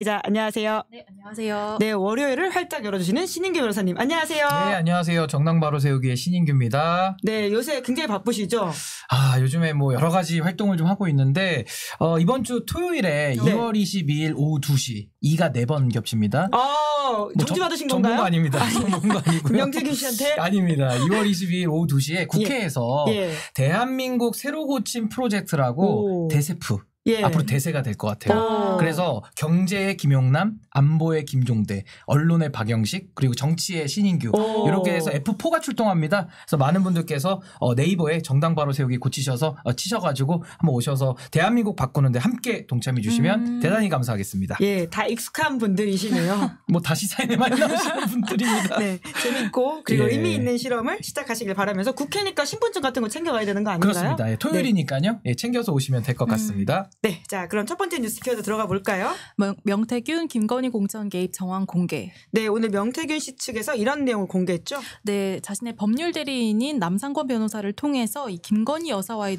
기자 안녕하세요. 네, 안녕하세요. 네, 월요일을 활짝 열어주시는 신인규 변호사님 안녕하세요. 네, 안녕하세요. 정당 바로 세우기의 신인규입니다. 네, 요새 굉장히 바쁘시죠? 요즘에 뭐 여러 가지 활동을 좀 하고 있는데 이번 주 토요일에 2월 22일 오후 2시 2가 4번 겹칩니다. 정지 받으신 건가요? 전문가 아닙니다. 전문가 아니고요. 명태균 씨한테? 아닙니다. 2월 22일 오후 2시에 국회에서 대한민국 새로 고침 프로젝트라고 대세프. 앞으로 대세가 될 것 같아요. 그래서 경제의 김용남, 안보의 김종대, 언론의 박영식, 그리고 정치의 신인규 이렇게 해서 F4가 출동합니다. 그래서 많은 분들께서 네이버에 정당 바로 세우기 치셔가지고 한번 오셔서 대한민국 바꾸는데 함께 동참해 주시면 대단히 감사하겠습니다. 예, 다 익숙한 분들이시네요. 뭐 다시 사연에 많이 나오시는 분들입니다. 네, 재밌고 그리고 의미 있는 실험을 시작하시길 바라면서 국회니까 신분증 같은 거 챙겨가야 되는 거 아닌가요? 그렇습니다. 토요일이니까요. 챙겨서 오시면 될 것 같습니다. 네, 자 그럼 첫 번째 뉴스 키워드 들어가 볼까요? 명태균, 김건희 공천 개입 정황 공개. 네, 오늘 명태균 씨 측에서 이런 내용을 공개했죠? 네, 자신의 법률 대리인인 남상권 변호사를 통해서 이 김건희 여사와의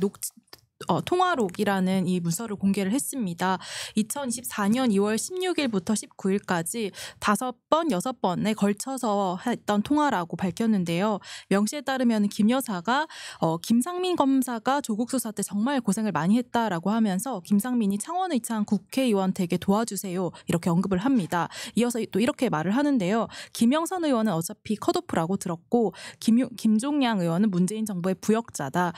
통화록이라는 이 문서를 공개를 했습니다. 2024년 2월 16일부터 19일까지 5번, 6번에 걸쳐서 했던 통화라고 밝혔는데요. 명 씨에 따르면 김 여사가 김상민 검사가 조국 수사 때 정말 고생을 많이 했다라고 하면서 김상민이 창원의창 국회의원 댁에 도와주세요 이렇게 언급을 합니다. 이어서 또 이렇게 말을 하는데요. 김영선 의원은 어차피 컷오프라고 들었고 김종양 의원은 문재인 정부의 부역자다.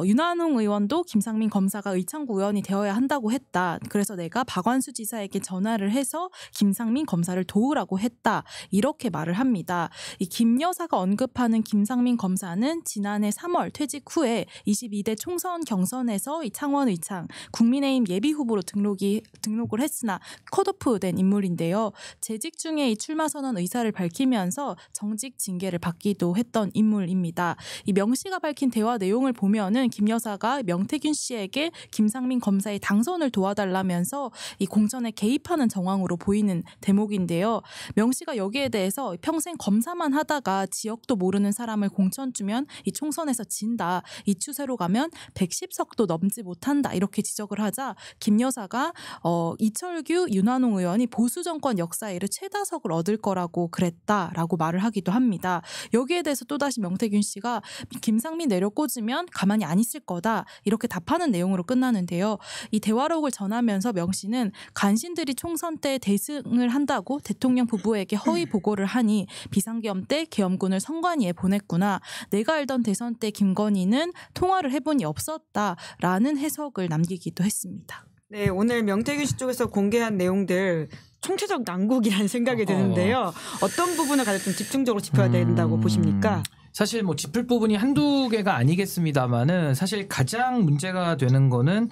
윤한홍 의원도 김상민 검사가 의창구 의원이 되어야 한다고 했다. 그래서 내가 박완수 지사에게 전화를 해서 김상민 검사를 도우라고 했다. 이렇게 말을 합니다. 이 김 여사가 언급하는 김상민 검사는 지난해 3월 퇴직 후에 22대 총선 경선에서 이 창원 의창 국민의힘 예비후보로 등록을 했으나 컷오프된 인물인데요. 재직 중에 이 출마 선언 의사를 밝히면서 정직 징계를 받기도 했던 인물입니다. 이 명 씨가 밝힌 대화 내용을 보면은 김 여사가 명태균 씨에게 김상민 검사의 당선을 도와달라면서 이 공천에 개입하는 정황으로 보이는 대목인데요. 명 씨가 여기에 대해서 평생 검사만 하다가 지역도 모르는 사람을 공천 주면 이 총선에서 진다. 이 추세로 가면 110석도 넘지 못한다. 이렇게 지적을 하자 김 여사가 이철규, 윤한홍 의원이 보수 정권 역사에 이르 최다석을 얻을 거라고 그랬다라고 말을 하기도 합니다. 여기에 대해서 또다시 명태균 씨가 김상민 내려 꽂으면 가만히 안 있을 거다. 이렇게 답하는 내용으로 끝나는데요. 이 대화록을 전하면서 명 씨는 간신들이 총선 때 대승을 한다고 대통령 부부에게 허위 보고를 하니 비상계엄 때 계엄군을 선관위에 보냈구나. 내가 알던 대선 때 김건희는 통화를 해본이 없었다라는 해석을 남기기도 했습니다. 네, 오늘 명태균 씨 쪽에서 공개한 내용들 총체적 난국이라는 생각이 드는데요. 어떤 부분을 가장 좀 집중적으로 짚어야 된다고 보십니까? 사실 뭐 짚을 부분이 한두 개가 아니겠습니다만은 사실 가장 문제가 되는 거는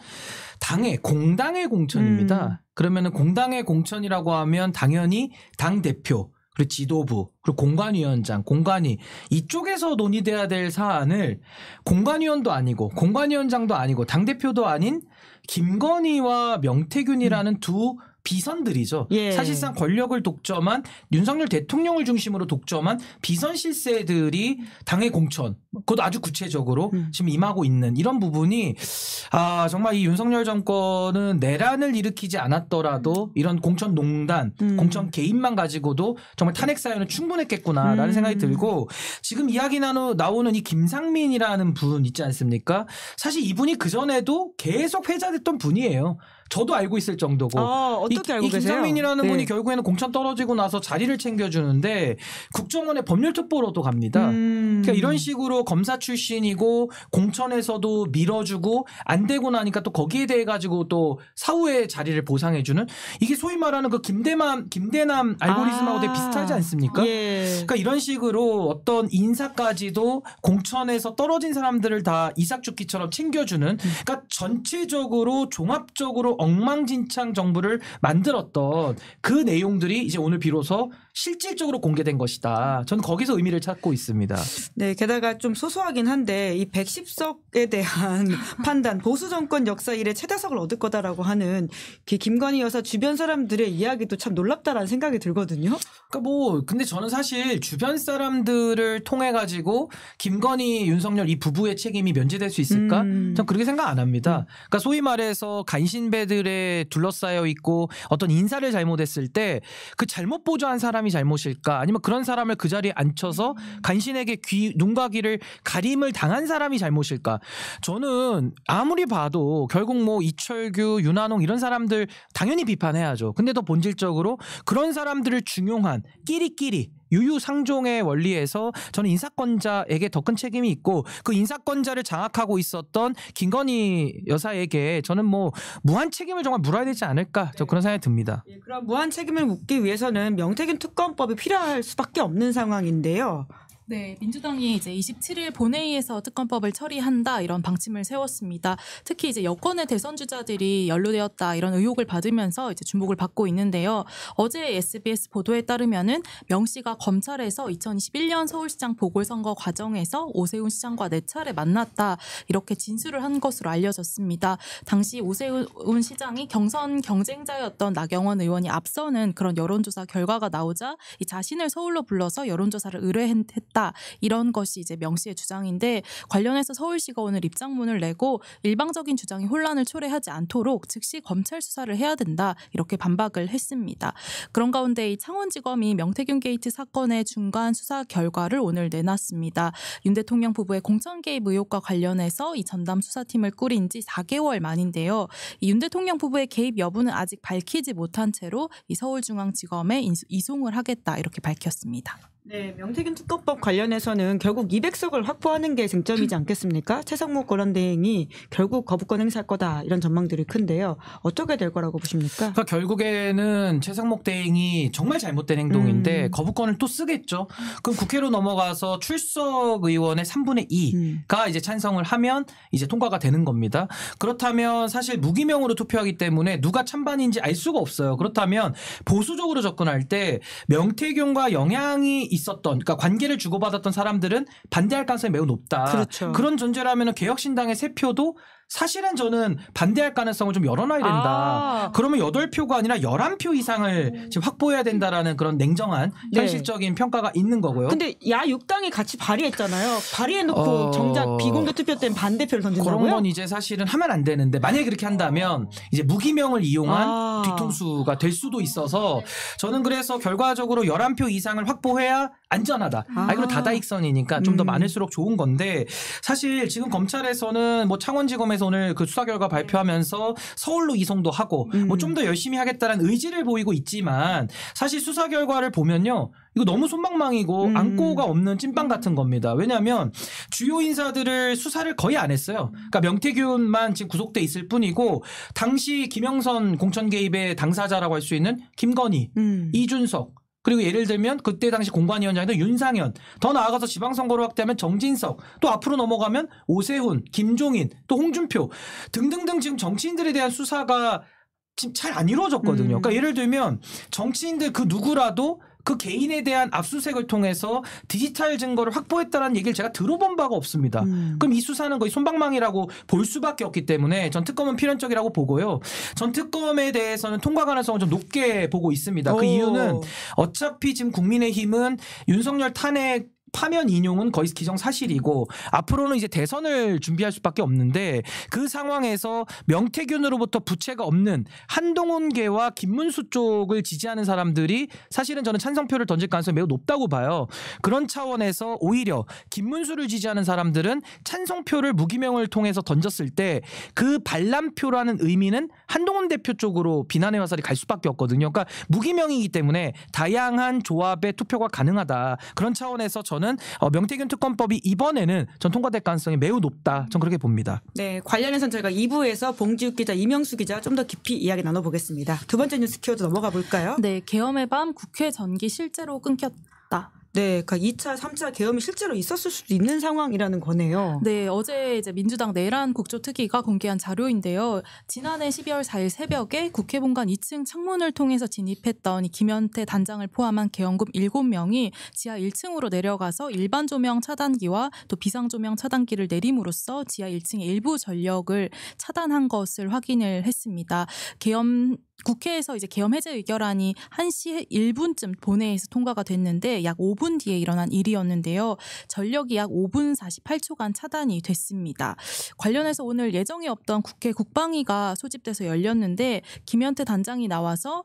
공당의 공천입니다. 그러면은 공당의 공천이라고 하면 당연히 당 대표 그리고 지도부 그리고 공관위원장, 공관위 이쪽에서 논의돼야 될 사안을 공관위원도 아니고 공관위원장도 아니고 당 대표도 아닌 김건희와 명태균이라는 두 비선들이죠. 사실상 권력을 독점한 윤석열 대통령을 중심으로 독점한 비선 실세들이 당의 공천, 그것도 아주 구체적으로 지금 임하고 있는 이런 부분이 정말 이 윤석열 정권은 내란을 일으키지 않았더라도 이런 공천 농단, 공천 개입만 가지고도 정말 탄핵 사유는 충분했겠구나라는 생각이 들고 지금 이야기 나오는 이 김상민이라는 분 있지 않습니까? 사실 이분이 그전에도 계속 회자됐던 분이에요. 저도 알고 있을 정도고. 어떻게 알고 계세요? 김상민이라는 분이 결국에는 공천 떨어지고 나서 자리를 챙겨주는데 국정원의 법률특보로도 갑니다. 그러니까 이런 식으로 검사 출신이고 공천에서도 밀어주고 안 되고 나니까 또 거기에 대해 가지고 또 사후에 자리를 보상해주는 이게 소위 말하는 그 김대남 알고리즘하고 되게 비슷하지 않습니까? 그러니까 이런 식으로 어떤 인사까지도 공천에서 떨어진 사람들을 다 이삭죽기처럼 챙겨주는 그러니까 전체적으로 종합적으로 엉망진창 정부를 만들었던 그 내용들이 이제 오늘 비로소 실질적으로 공개된 것이다. 저는 거기서 의미를 찾고 있습니다. 네, 게다가 좀 소소하긴 한데 이 110석에 대한 판단, 보수 정권 역사 이래 최다석을 얻을 거다라고 하는 김건희 여사 주변 사람들의 이야기도 참 놀랍다라는 생각이 들거든요. 그러니까 근데 저는 사실 주변 사람들을 통해 가지고 김건희, 윤석열 이 부부의 책임이 면제될 수 있을까? 전 그렇게 생각 안 합니다. 그러니까 소위 말해서 간신배 문제들에 둘러싸여 있고 어떤 인사를 잘못했을 때 그 잘못 보조한 사람이 잘못일까 아니면 그런 사람을 그 자리에 앉혀서 간신에게 눈과 귀를 가림을 당한 사람이 잘못일까? 저는 아무리 봐도 결국 뭐 이철규, 윤한홍 이런 사람들 당연히 비판해야죠. 근데 더 본질적으로 그런 사람들을 중용한 끼리끼리 유유상종의 원리에서 저는 인사권자에게 더 큰 책임이 있고 그 인사권자를 장악하고 있었던 김건희 여사에게 저는 뭐 무한 책임을 정말 물어야 되지 않을까 저 그런 생각이 듭니다. 예, 그럼 무한 책임을 묻기 위해서는 명태균 특검법이 필요할 수밖에 없는 상황인데요. 네, 민주당이 이제 27일 본회의에서 특검법을 처리한다 이런 방침을 세웠습니다. 특히 이제 여권의 대선 주자들이 연루되었다 이런 의혹을 받으면서 이제 주목을 받고 있는데요. 어제 SBS 보도에 따르면은 명 씨가 검찰에서 2021년 서울시장 보궐선거 과정에서 오세훈 시장과 4차례 만났다 이렇게 진술을 한 것으로 알려졌습니다. 당시 오세훈 시장이 경선 경쟁자였던 나경원 의원이 앞서는 그런 여론조사 결과가 나오자 이 자신을 서울로 불러서 여론조사를 의뢰했다. 이런 것이 이제 명 씨의 주장인데 관련해서 서울시가 오늘 입장문을 내고 일방적인 주장이 혼란을 초래하지 않도록 즉시 검찰 수사를 해야 된다 이렇게 반박을 했습니다. 그런 가운데 이 창원지검이 명태균 게이트 사건의 중간 수사 결과를 오늘 내놨습니다. 윤 대통령 부부의 공천 개입 의혹과 관련해서 이 전담 수사팀을 꾸린 지 4개월 만인데요. 이 윤 대통령 부부의 개입 여부는 아직 밝히지 못한 채로 이 서울중앙지검에 이송을 하겠다 이렇게 밝혔습니다. 네, 명태균 특검법 관련해서는 결국 200석을 확보하는 게 쟁점이지 않겠습니까? 최상목 권한대행이 결국 거부권 행사할 거다 이런 전망들이 큰데요. 어떻게 될 거라고 보십니까? 그러니까 결국에는 최상목 대행이 정말 잘못된 행동인데 거부권을 또 쓰겠죠. 그럼 국회로 넘어가서 출석 의원의 3분의 2가 이제 찬성을 하면 이제 통과가 되는 겁니다. 그렇다면 사실 무기명으로 투표하기 때문에 누가 찬반인지 알 수가 없어요. 그렇다면 보수적으로 접근할 때 명태균과 영향이 있었던 그러니까 관계를 주고받았던 사람들은 반대할 가능성이 매우 높다. 그렇죠. 그런 존재라면 개혁신당의 3표도 사실은 저는 반대할 가능성을 좀 열어놔야 된다. 그러면 8표가 아니라 11표 이상을 지금 확보해야 된다라는 그런 냉정한 현실적인 평가가 있는 거고요. 근데 야 6당이 같이 발의했잖아요. 발의해놓고 정작 비공개 투표 때문에 반대표를 던진다고요? 그런 건 이제 사실은 하면 안 되는데 만약에 그렇게 한다면 이제 무기명을 이용한 뒤통수가 될 수도 있어서 저는 그래서 결과적으로 11표 이상을 확보해야 안전하다. 그리고 다다익선이니까 좀 더 많을수록 좋은 건데 사실 지금 검찰에서는 뭐 창원지검에서 오늘 그 수사 결과 발표하면서 서울로 이송도 하고 뭐 좀 더 열심히 하겠다는 의지를 보이고 있지만 사실 수사 결과를 보면요. 이거 너무 솜방망이고 안고가 없는 찐빵 같은 겁니다. 왜냐하면 주요 인사들을 수사를 거의 안 했어요. 그러니까 명태균만 지금 구속돼 있을 뿐이고 당시 김영선 공천 개입의 당사자라고 할 수 있는 김건희, 이준석 그리고 예를 들면 그때 당시 공관위원장이던 윤상현, 더 나아가서 지방선거로 확대하면 정진석, 또 앞으로 넘어가면 오세훈, 김종인, 또 홍준표 등등등 지금 정치인들에 대한 수사가 지금 잘 안 이루어졌거든요. 그러니까 예를 들면 정치인들 그 누구라도 그 개인에 대한 압수수색을 통해서 디지털 증거를 확보했다는 얘기를 제가 들어본 바가 없습니다. 그럼 이 수사는 거의 솜방망이라고 볼 수밖에 없기 때문에 전 특검은 필연적이라고 보고요. 전 특검에 대해서는 통과 가능성을 좀 높게 보고 있습니다. 그 이유는 어차피 지금 국민의힘은 윤석열 탄핵 파면 인용은 거의 기정사실이고 앞으로는 이제 대선을 준비할 수밖에 없는데 그 상황에서 명태균으로부터 부채가 없는 한동훈계와 김문수 쪽을 지지하는 사람들이 사실은 저는 찬성표를 던질 가능성이 매우 높다고 봐요. 그런 차원에서 오히려 김문수를 지지하는 사람들은 찬성표를 무기명을 통해서 던졌을 때 그 반란표라는 의미는 한동훈 대표 쪽으로 비난의 화살이 갈 수밖에 없거든요. 그러니까 무기명이기 때문에 다양한 조합의 투표가 가능하다. 그런 차원에서 저는 명태균 특검법이 이번에는 전 통과될 가능성이 매우 높다. 전 그렇게 봅니다. 네, 관련해서는 저희가 2부에서 봉지욱 기자, 이명수 기자 좀 더 깊이 이야기 나눠보겠습니다. 두 번째 뉴스 키워드 넘어가 볼까요? 네, 계엄의 밤 국회 전기 실제로 끊겼다. 네, 그러니까 2차, 3차 계엄이 실제로 있었을 수도 있는 상황이라는 거네요. 네, 어제 이제 민주당 내란 국조특위가 공개한 자료인데요. 지난해 12월 4일 새벽에 국회 본관 2층 창문을 통해서 진입했던 이 김현태 단장을 포함한 계엄금 7명이 지하 1층으로 내려가서 일반 조명 차단기와 또 비상 조명 차단기를 내림으로써 지하 1층의 일부 전력을 차단한 것을 확인을 했습니다. 계엄 국회에서 이제 계엄 해제 의결안이 1시 1분쯤 본회의에서 통과가 됐는데 약 5분 뒤에 일어난 일이었는데요. 전력이 약 5분 48초간 차단이 됐습니다. 관련해서 오늘 예정이 없던 국회 국방위가 소집돼서 열렸는데 김현태 단장이 나와서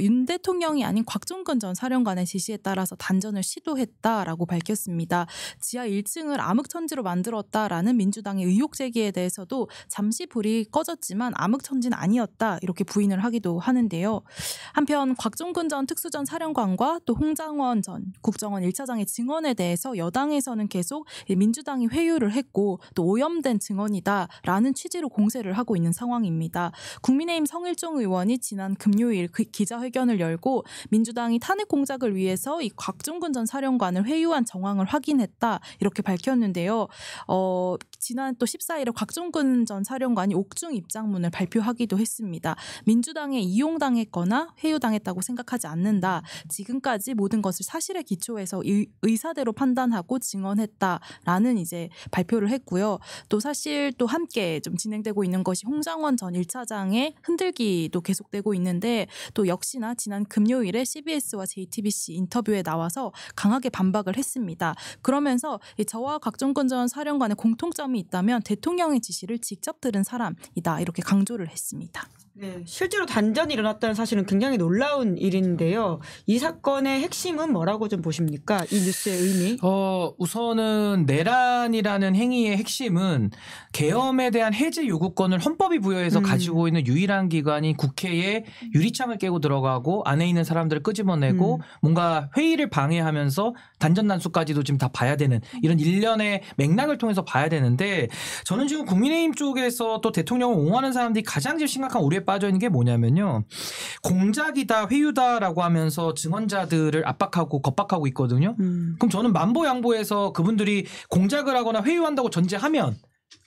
윤 대통령이 아닌 곽종근 전 사령관의 지시에 따라서 단전을 시도했다라고 밝혔습니다. 지하 1층을 암흑천지로 만들었다라는 민주당의 의혹 제기에 대해서도 잠시 불이 꺼졌지만 암흑천지는 아니었다 이렇게 부인을 하기도 하는데요. 한편 곽종근 전 특수전 사령관과 또 홍장원 전 국정원 1차장의 증언에 대해서 여당에서는 계속 민주당이 회유를 했고 또 오염된 증언이다라는 취지로 공세를 하고 있는 상황입니다. 국민의힘 성일종 의원이 지난 금요일 기자회견을 열고 민주당이 탄핵 공작을 위해서 이 곽종근 전 사령관을 회유한 정황을 확인했다 이렇게 밝혔는데요. 지난 또 14일에 곽종근 전 사령관이 옥중 입장문을 발표하기도 했습니다. 민주당에 이용당했거나 회유당했다고 생각하지 않는다. 지금까지 모든 것을 사실에 기초해서 의사대로 판단하고 증언했다라는 이제 발표를 했고요. 또 사실 또 함께 좀 진행되고 있는 것이 홍장원 전 1차장의 흔들기도 계속되고 있는데 또 역시나 지난 금요일에 CBS와 JTBC 인터뷰에 나와서 강하게 반박을 했습니다. 그러면서 저와 곽종근 전 사령관의 공통점이 있다면 대통령의 지시를 직접 들은 사람이다 이렇게 강조를 했습니다. 네, 실제로 단전이 일어났다는 사실은 굉장히 놀라운 일인데요. 이 사건의 핵심은 뭐라고 좀 보십니까? 이 뉴스의 의미? 우선은 내란이라는 행위의 핵심은 계엄에 대한 해제 요구권을 헌법이 부여해서 가지고 있는 유일한 기관이 국회에 유리창을 깨고 들어가고 안에 있는 사람들을 끄집어내고 뭔가 회의를 방해하면서 단전단수까지도 지금 다 봐야 되는 이런 일련의 맥락을 통해서 봐야 되는데 저는 지금 국민의힘 쪽에서 또 대통령을 옹호하는 사람들이 가장 지금 심각한 오류에 빠져 있는 게 뭐냐면요. 공작이다, 회유다라고 하면서 증언자들을 압박하고 겁박하고 있거든요. 그럼 저는 만보양보해서 그분들이 공작을 하거나 회유한다고 전제하면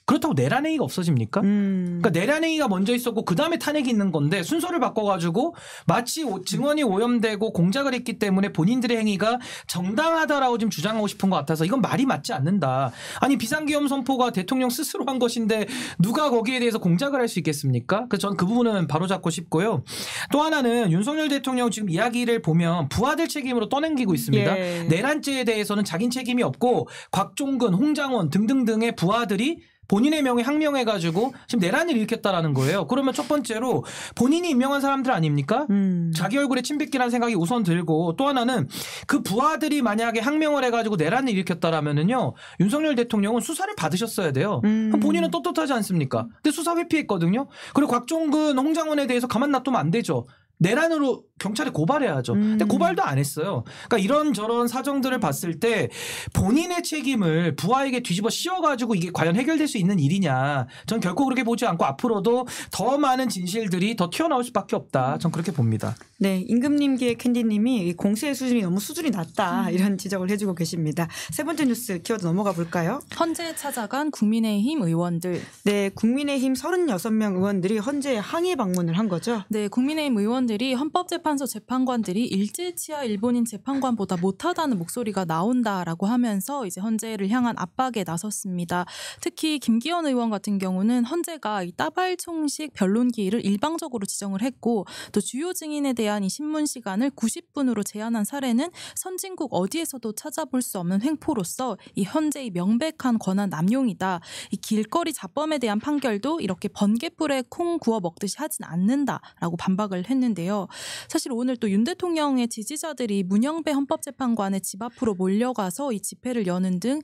그렇다고 내란행위가 없어집니까? 그러니까 내란행위가 먼저 있었고 그다음에 탄핵이 있는 건데 순서를 바꿔가지고 마치 증언이 오염되고 공작을 했기 때문에 본인들의 행위가 정당하다라고 지금 주장하고 싶은 것 같아서 이건 말이 맞지 않는다. 아니 비상계엄 선포가 대통령 스스로 한 것인데 누가 거기에 대해서 공작을 할 수 있겠습니까? 그래서 저는 그 부분은 바로잡고 싶고요. 또 하나는 윤석열 대통령 지금 이야기를 보면 부하들 책임으로 떠넘기고 있습니다. 예. 내란죄에 대해서는 자긴 책임이 없고 곽종근, 홍장원 등등등의 부하들이 본인의 명에 항명해가지고 지금 내란을 일으켰다라는 거예요. 그러면 첫 번째로 본인이 임명한 사람들 아닙니까? 자기 얼굴에 침 뱉기라는 생각이 우선 들고 또 하나는 그 부하들이 만약에 항명을 해가지고 내란을 일으켰다라면은요 윤석열 대통령은 수사를 받으셨어야 돼요. 그럼 본인은 떳떳하지 않습니까? 근데 수사 회피했거든요. 그리고 곽종근, 홍장원에 대해서 가만 놔두면 안 되죠. 내란으로 경찰에 고발해야죠. 근데 고발도 안 했어요. 그러니까 이런저런 사정들을 봤을 때 본인의 책임을 부하에게 뒤집어 씌워가지고 이게 과연 해결될 수 있는 일이냐. 전 결코 그렇게 보지 않고 앞으로도 더 많은 진실들이 더 튀어나올 수밖에 없다. 전 그렇게 봅니다. 네, 임금님기의 캔디님이 공세의 수준이 너무 수준이 낮다 이런 지적을 해주고 계십니다. 세 번째 뉴스 키워드 넘어가 볼까요? 헌재 찾아간 국민의힘 의원들. 네, 국민의힘 36명 의원들이 헌재에 항의 방문을 한 거죠. 네, 국민의힘 의원들이 헌법재판소 재판관들이 일제치하 일본인 재판관보다 못하다는 목소리가 나온다라고 하면서 이제 헌재를 향한 압박에 나섰습니다. 특히 김기현 의원 같은 경우는 헌재가 이 따발총식 변론 기일을 일방적으로 지정을 했고 또 주요 증인에 대한 이 신문 시간을 90분으로 제한한 사례는 선진국 어디에서도 찾아볼 수 없는 횡포로서 이 헌재의 명백한 권한 남용이다. 이 길거리 자범에 대한 판결도 이렇게 번개불에 콩 구워 먹듯이 하진 않는다라고 반박을 했는데요. 사실 오늘 또 윤 대통령의 지지자들이 문영배 헌법재판관의 집 앞으로 몰려가서 이 집회를 여는 등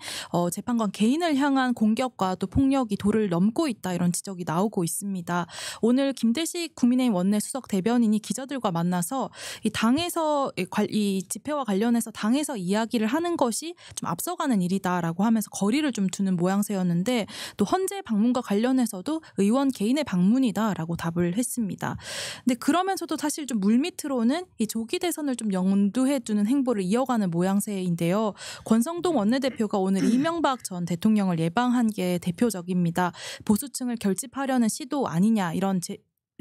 재판관 개인을 향한 공격과 또 폭력이 도를 넘고 있다 이런 지적이 나오고 있습니다. 오늘 김대식 국민의힘 원내수석 대변인이 기자들과 만나서 이 당에서 이 집회와 관련해서 당에서 이야기를 하는 것이 좀 앞서가는 일이다라고 하면서 거리를 좀 두는 모양새였는데 또 헌재 방문과 관련해서도 의원 개인의 방문이다라고 답을 했습니다. 근데 그러면서도 사실 좀 물밑으로는 이 조기 대선을 좀 염두해 두는 행보를 이어가는 모양새인데요. 권성동 원내대표가 오늘 이명박 전 대통령을 예방한 게 대표적입니다. 보수층을 결집하려는 시도 아니냐 이런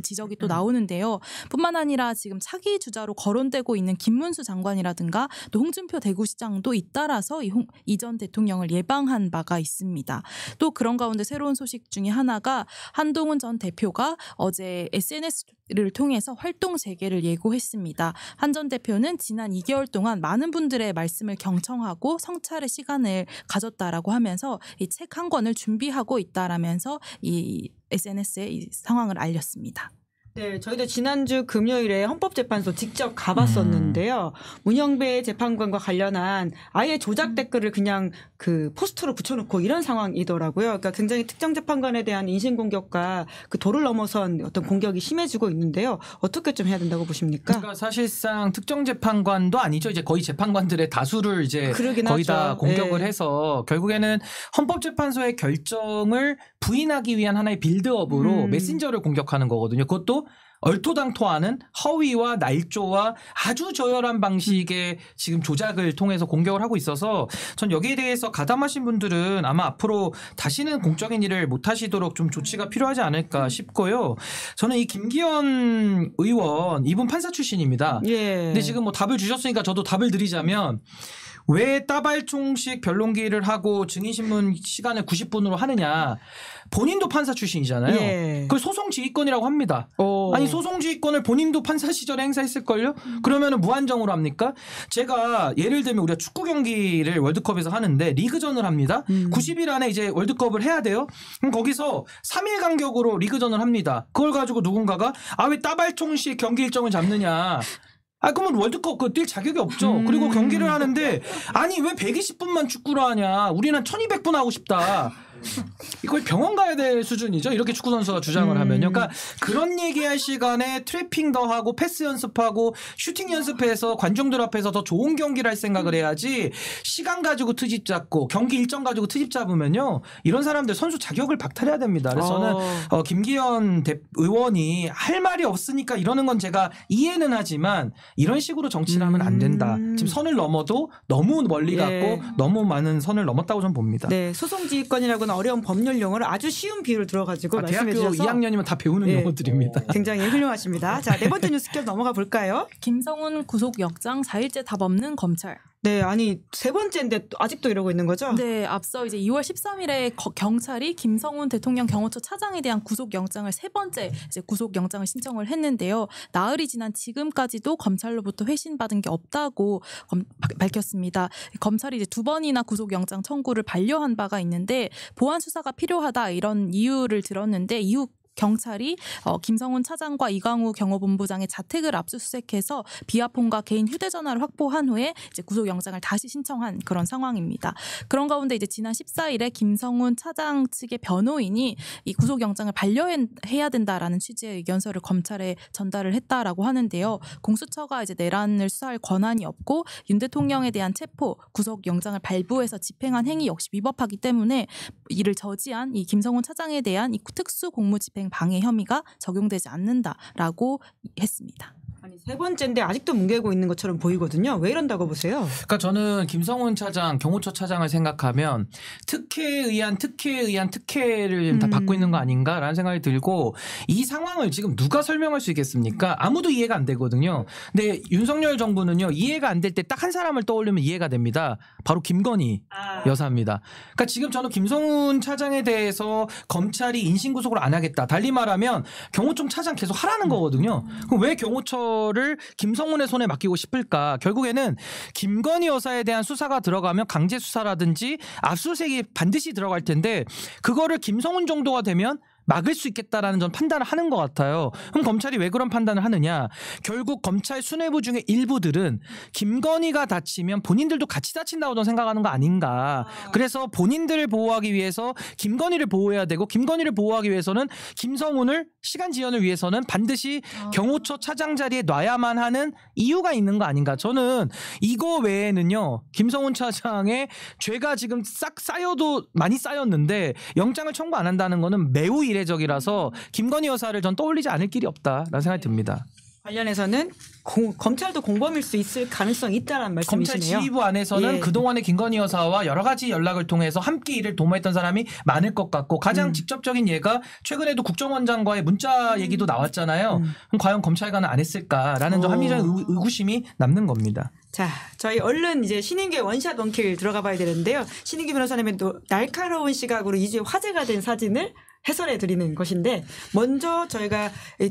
지적이 또 나오는데요. 뿐만 아니라 지금 차기 주자로 거론되고 있는 김문수 장관이라든가 또 홍준표 대구시장도 잇따라서 이 전 대통령을 예방한 바가 있습니다. 또 그런 가운데 새로운 소식 중에 하나가 한동훈 전 대표가 어제 SNS를 통해서 활동 재개를 예고했습니다. 한 전 대표는 지난 2개월 동안 많은 분들의 말씀을 경청하고 성찰의 시간을 가졌다라고 하면서 이 책 한 권을 준비하고 있다라면서 이 SNS에 이 상황을 알렸습니다. 네, 저희도 지난주 금요일에 헌법재판소 직접 가봤었는데요. 문영배 재판관과 관련한 아예 조작 댓글을 그냥 그 포스터로 붙여놓고 이런 상황이더라고요. 그러니까 굉장히 특정 재판관에 대한 인신공격과 그 도를 넘어선 어떤 공격이 심해지고 있는데요. 어떻게 좀 해야 된다고 보십니까? 그러니까 사실상 특정 재판관도 아니죠. 이제 거의 재판관들의 다수를 이제 거의 다 공격을 해서 결국에는 헌법재판소의 결정을 부인하기 위한 하나의 빌드업으로 메신저를 공격하는 거거든요. 그것도 얼토당토하는 허위와 날조와 아주 저열한 방식의 지금 조작을 통해서 공격을 하고 있어서 전 여기에 대해서 가담하신 분들은 아마 앞으로 다시는 공적인 일을 못 하시도록 좀 조치가 필요하지 않을까 싶고요. 저는 이 김기현 의원 이분 판사 출신입니다. 예. 근데 지금 뭐 답을 주셨으니까 저도 답을 드리자면 왜 따발총식 변론기를 하고 증인신문 시간을 90분으로 하느냐. 본인도 판사 출신이잖아요. 예. 그걸 소송지휘권이라고 합니다. 아니 소송지휘권을 본인도 판사 시절에 행사했을걸요? 그러면 무한정으로 합니까? 제가 예를 들면 우리가 축구 경기를 월드컵에서 하는데 리그전을 합니다. 90일 안에 이제 월드컵을 해야 돼요. 그럼 거기서 3일 간격으로 리그전을 합니다. 그걸 가지고 누군가가 왜 따발총식 경기 일정을 잡느냐. 그러면 월드컵 뛸 자격이 없죠. 그리고 경기를 하는데 아니 왜 120분만 축구를 하냐. 우리는 1200분 하고 싶다. 이걸 병원 가야 될 수준이죠. 이렇게 축구 선수가 주장을 하면요. 그러니까 그런 얘기할 시간에 트래핑 더 하고 패스 연습하고 슈팅 연습해서 관중들 앞에서 더 좋은 경기를 할 생각을 해야지 시간 가지고 트집 잡고 경기 일정 가지고 트집 잡으면요. 이런 사람들 선수 자격을 박탈해야 됩니다. 그래서 저는 김기현 의원이 할 말이 없으니까 이러는 건 제가 이해는 하지만 이런 식으로 정치를 하면 안 된다. 지금 선을 넘어도 너무 멀리 갔고 너무 많은 선을 넘었다고 저는 봅니다. 네, 소송지휘권이라고는 어려운 법률 용어를 아주 쉬운 비유를 들어가지고 말씀해 대학교 주셔서 2학년이면 다 배우는 용어들입니다. 굉장히 훌륭하십니다. 자, 네 번째 뉴스 켜 넘어가 볼까요? 김성훈 구속영장 4일째 답 없는 검찰. 네, 아니 세 번째인데 아직도 이러고 있는 거죠? 네, 앞서 이제 2월 13일에 경찰이 김성훈 대통령 경호처 차장에 대한 구속영장을 세 번째 이제 구속영장을 신청을 했는데요. 나흘이 지난 지금까지도 검찰로부터 회신받은 게 없다고 밝혔습니다. 검찰이 이제 두 번이나 구속영장 청구를 반려한 바가 있는데 보안 수사가 필요하다 이런 이유를 들었는데 이후 경찰이 김성훈 차장과 이강우 경호본부장의 자택을 압수수색해서 비아폰과 개인 휴대전화를 확보한 후에 이제 구속영장을 다시 신청한 그런 상황입니다. 그런 가운데 이제 지난 14일에 김성훈 차장 측의 변호인이 이 구속영장을 반려해야 된다라는 취지의 의견서를 검찰에 전달을 했다라고 하는데요. 공수처가 이제 내란을 수사할 권한이 없고 윤 대통령에 대한 체포, 구속영장을 발부해서 집행한 행위 역시 위법하기 때문에 이를 저지한 이 김성훈 차장에 대한 이 특수 공무집행 방해 혐의가 적용되지 않는다라고 했습니다. 아니 세 번째인데 아직도 뭉개고 있는 것처럼 보이거든요. 왜 이런다고 보세요? 그러니까 저는 김성훈 차장, 경호처 차장을 생각하면 특혜에 의한 특혜를 다 받고 있는 거 아닌가라는 생각이 들고 이 상황을 지금 누가 설명할 수 있겠습니까? 아무도 이해가 안 되거든요. 근데 윤석열 정부는요. 이해가 안 될 때 딱 한 사람을 떠올리면 이해가 됩니다. 바로 김건희 여사입니다. 그러니까 지금 저는 김성훈 차장에 대해서 검찰이 인신구속을 안 하겠다. 달리 말하면 경호청 차장 계속 하라는 거거든요. 그럼 왜 경호처를 김성훈의 손에 맡기고 싶을까? 결국에는 김건희 여사에 대한 수사가 들어가면 강제 수사라든지 압수수색이 반드시 들어갈 텐데 그거를 김성훈 정도가 되면 막을 수 있겠다라는 전 판단을 하는 것 같아요. 그럼 검찰이 왜 그런 판단을 하느냐. 결국 검찰 수뇌부 중에 일부들은 김건희가 다치면 본인들도 같이 다친다고 저는 생각하는 거 아닌가. 그래서 본인들을 보호하기 위해서 김건희를 보호해야 되고 김건희를 보호하기 위해서는 김성훈을 시간 지연을 위해서는 반드시 경호처 차장 자리에 놔야만 하는 이유가 있는 거 아닌가. 저는 이거 외에는요. 김성훈 차장의 죄가 지금 싹 쌓여도 많이 쌓였는데 영장을 청구 안 한다는 거는 매우 이례적이라서 김건희 여사를 전 떠올리지 않을 길이 없다라는 생각이 듭니다. 관련해서는 검찰도 공범일 수 있을 가능성이 있다는 검찰 말씀이시네요. 지휘부 안에서는 예. 그동안의 김건희 여사와 여러 가지 연락을 통해서 함께 일을 도모했던 사람이 많을 것 같고 가장 직접적인 예가 최근에도 국정원장과의 문자 얘기도 나왔잖아요. 그럼 과연 검찰과는 안 했을까라는 좀 합리적인 의구심이 남는 겁니다. 자, 저희 얼른 이제 신인규의 원샷 원킬 들어가 봐야 되는데요. 신인규 변호사님은 또 날카로운 시각으로 이주에 화제가 된 사진을 해설해 드리는 것인데 먼저 저희가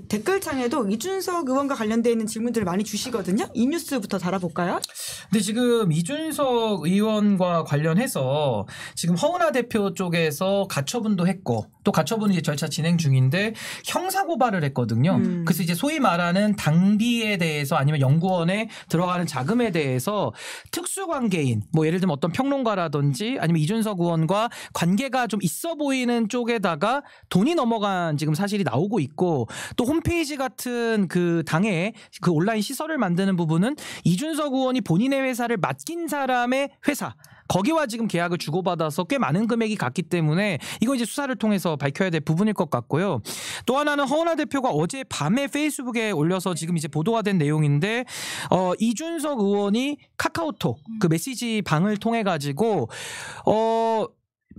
댓글창에도 이준석 의원과 관련되어 있는 질문들을 많이 주시거든요. 이 뉴스부터 달아볼까요? 근데 지금 이준석 의원과 관련해서 지금 허은하 대표 쪽에서 가처분도 했고 또 가처분 이제 절차 진행 중인데 형사 고발을 했거든요. 그래서 이제 소위 말하는 당비에 대해서 아니면 연구원에 들어가는 자금에 대해서 특수관계인 뭐 예를 들면 어떤 평론가라든지 아니면 이준석 의원과 관계가 좀 있어 보이는 쪽에다가 돈이 넘어간 지금 사실이 나오고 있고 또 홈페이지 같은 그 당의 그 온라인 시설을 만드는 부분은 이준석 의원이 본인의 회사를 맡긴 사람의 회사 거기와 지금 계약을 주고받아서 꽤 많은 금액이 갔기 때문에 이거 이제 수사를 통해서 밝혀야 될 부분일 것 같고요. 또 하나는 허은하 대표가 어제 밤에 페이스북에 올려서 지금 이제 보도가 된 내용인데 이준석 의원이 카카오톡 그 메시지 방을 통해 가지고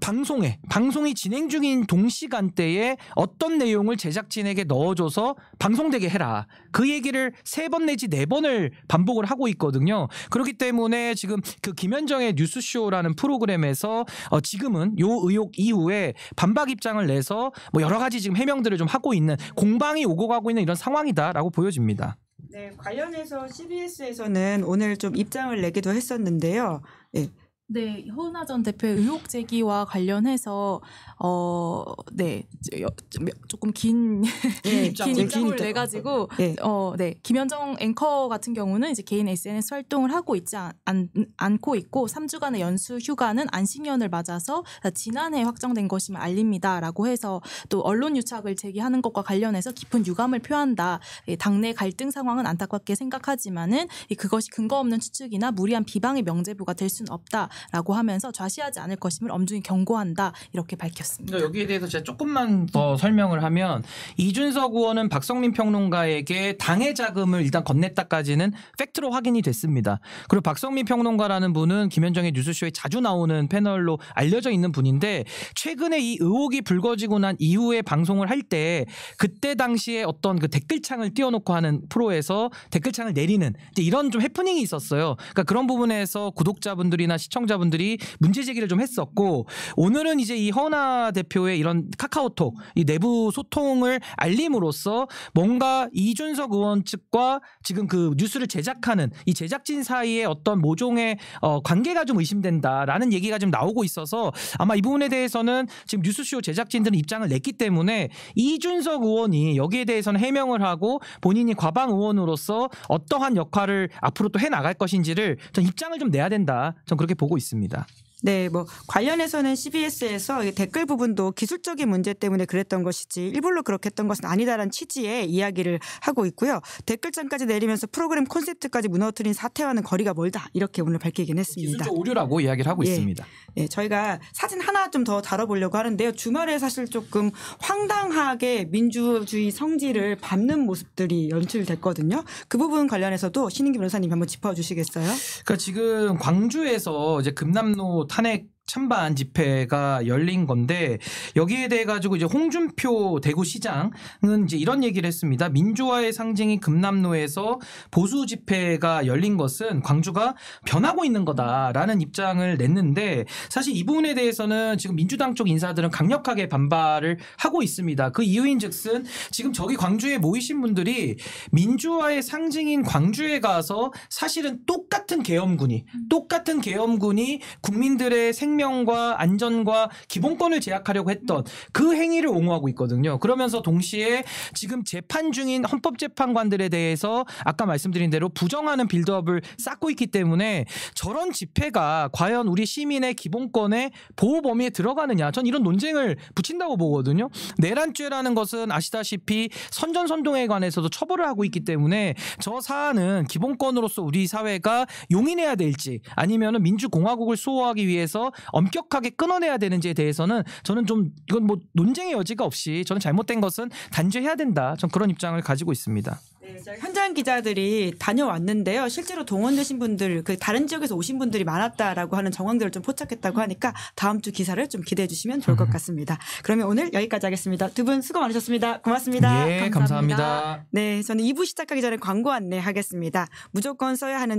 방송이 진행 중인 동시간대에 어떤 내용을 제작진에게 넣어줘서 방송되게 해라. 그 얘기를 3번 내지 4번을 반복을 하고 있거든요. 그렇기 때문에 지금 그 김현정의 뉴스쇼라는 프로그램에서 지금은 요 의혹 이후에 반박 입장을 내서 뭐 여러 가지 지금 해명들을 좀 하고 있는 공방이 오고 가고 있는 이런 상황이다라고 보여집니다. 네, 관련해서 CBS에서는 오늘 좀 입장을 내기도 했었는데요. 네. 네, 허은하 전 대표의 의혹 제기와 관련해서 조금 긴 입장을 내 가지고 김현정 앵커 같은 경우는 이제 개인 SNS 활동을 하고 있지 않고 있고 3주간의 연수 휴가는 안식년을 맞아서 지난해 확정된 것임을 알립니다라고 해서 또 언론 유착을 제기하는 것과 관련해서 깊은 유감을 표한다. 당내 갈등 상황은 안타깝게 생각하지만은 그것이 근거 없는 추측이나 무리한 비방의 명제부가 될 수는 없다. 라고 하면서 좌시하지 않을 것임을 엄중히 경고한다 이렇게 밝혔습니다. 그러니까 여기에 대해서 제가 조금만 더 설명을 하면 이준석 의원은 박성민 평론가에게 당의 자금을 일단 건넸다까지는 팩트로 확인이 됐습니다. 그리고 박성민 평론가라는 분은 김현정의 뉴스쇼에 자주 나오는 패널로 알려져 있는 분인데 최근에 이 의혹이 불거지고 난 이후에 방송을 할 때 그때 당시에 어떤 그 댓글창을 띄워놓고 하는 프로에서 댓글창을 내리는 이런 좀 해프닝이 있었어요. 그러니까 그런 부분에서 구독자분들이나 시청자분들이 문제 제기를 좀 했었고 오늘은 이제 이 허은하 대표의 이런 카카오톡 이 내부 소통을 알림으로써 뭔가 이준석 의원 측과 지금 그 뉴스를 제작하는 이 제작진 사이에 어떤 모종의 관계가 좀 의심된다라는 얘기가 좀 나오고 있어서 아마 이 부분에 대해서는 지금 뉴스쇼 제작진들은 입장을 냈기 때문에 이준석 의원이 여기에 대해서는 해명을 하고 본인이 과방 의원으로서 어떠한 역할을 앞으로 또 해나갈 것인지를 전 입장을 좀 내야 된다. 전 그렇게 보고 있습니다. 네, 뭐 관련해서는 CBS에서 댓글 부분도 기술적인 문제 때문에 그랬던 것이지 일부러 그렇게 했던 것은 아니다라는 취지의 이야기를 하고 있고요. 댓글창까지 내리면서 프로그램 콘셉트까지 무너뜨린 사태와는 거리가 멀다 이렇게 오늘 밝히긴 했습니다. 기술적 오류라고 이야기를 하고 있습니다. 네, 저희가 사진 하나 좀 더 다뤄보려고 하는데요. 주말에 사실 조금 황당하게 민주주의 성질을 밟는 모습들이 연출됐거든요. 그 부분 관련해서도 신인규 변호사님 한번 짚어주시겠어요? 그러니까 지금 광주에서 이제 금남로 탄핵 찬반 집회가 열린 건데 여기에 대해 가지고 이제 홍준표 대구시장은 이제 이런 얘기를 했습니다. 민주화의 상징인 금남로에서 보수 집회가 열린 것은 광주가 변하고 있는 거다라는 입장을 냈는데 사실 이 부분에 대해서는 지금 민주당 쪽 인사들은 강력하게 반발을 하고 있습니다. 그 이유인즉슨 지금 저기 광주에 모이신 분들이 민주화의 상징인 광주에 가서 사실은 똑같은 계엄군이 국민들의 생명과 안전과 기본권을 제약하려고 했던 그 행위를 옹호하고 있거든요. 그러면서 동시에 지금 재판 중인 헌법재판관들에 대해서 아까 말씀드린 대로 부정하는 빌드업을 쌓고 있기 때문에 저런 집회가 과연 우리 시민의 기본권의 보호 범위에 들어가느냐 전 이런 논쟁을 붙인다고 보거든요. 내란죄라는 것은 아시다시피 선전선동에 관해서도 처벌을 하고 있기 때문에 저 사안은 기본권으로서 우리 사회가 용인해야 될지 아니면 민주공화국을 수호하기 위해서 엄격하게 끊어내야 되는지에 대해서는 저는 좀 이건 뭐 논쟁의 여지가 없이 저는 잘못된 것은 단죄해야 된다. 전 그런 입장을 가지고 있습니다. 네, 현장 기자들이 다녀왔는데요. 실제로 동원되신 분들, 그 다른 지역에서 오신 분들이 많았다라고 하는 정황들을 좀 포착했다고 하니까 다음 주 기사를 좀 기대해 주시면 좋을 것 같습니다. 그러면 오늘 여기까지 하겠습니다. 두 분 수고 많으셨습니다. 고맙습니다. 예, 감사합니다. 네, 저는 2부 시작하기 전에 광고 안내하겠습니다. 무조건 써야 하는